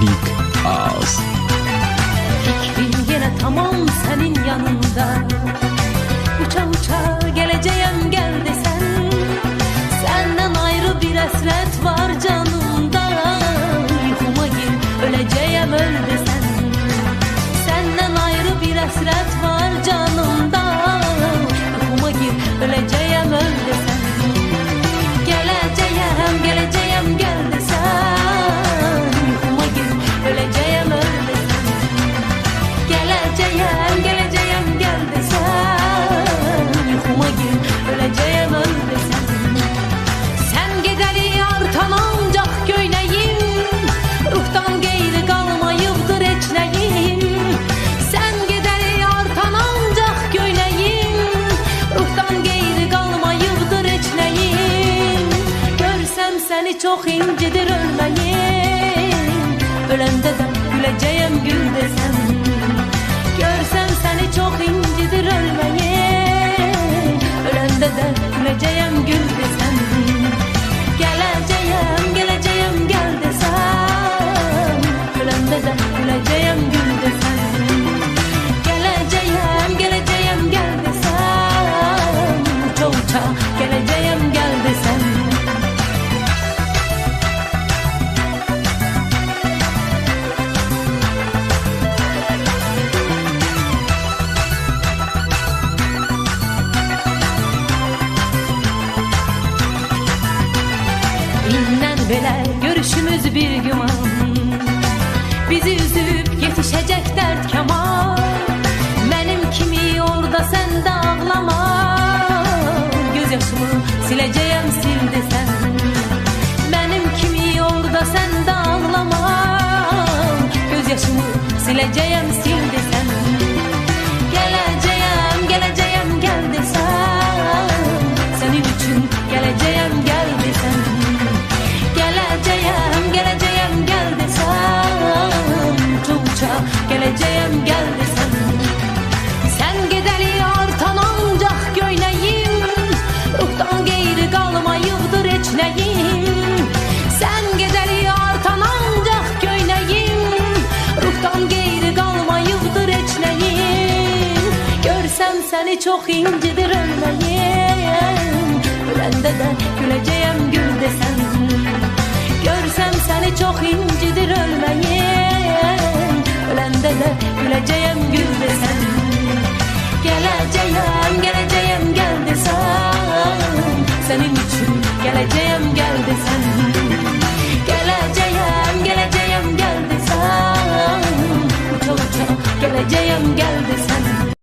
Big Ağız. Fikrin yine tamam senin yanında. Uça uça geleceğim gel desen. Senden ayrı bir hasret var canımda. Yuhuma gir öleceğim öl desen. Senden ayrı bir hasret var canımda. Yuhuma gir öleceğim öl desen. Geleceğim geleceğim gel desen. Yuhuma gir öleceğim öl desen. Geleceğim geleceğim gel desen. Yuhuma gir öleceğim öl desen. Sen gideli artan ancak göyneyim. Ruhtan geyri kalmayıptır eçleyim. Sen gideli artan ancak göyneyim. Ruhtan geyri kalmayıptır eçleyim. Görsem seni çok incidir ölmeyim. Ölende de güleceğim gül desem. Görsem seni çok incidir ölmeyim. Ölende de güleceğim gül desem. Geleceğim geleceğim gel desem. Ölende de güleceğim gül desem. Geleceğim geleceğim gel desem. Uça uça geleceğim gel desem. İnnen belə görüşümüz bir güman. Bizi üzüp yetişecek dert kemal. Benim kimi orada sen de ağlama. Gözyaşımı sileceğim sil desen. Benim kimi orada sen de ağlama. Gözyaşımı sileceğim sil desen. Geleceğim geleceğim gel desen. Senin için geleceğim gel desen. Geleceğim geleceğim gel desem. Uça geleceğim gel desem. Sen gideli artan ancak göyneyim. Ruhtan geyri kalmayıptır eçleyim. Sen gideli artan ancak göyneyim. Ruhtan geyri kalmayıptır eçleyim. Görsem seni çok incidir ölmeyim.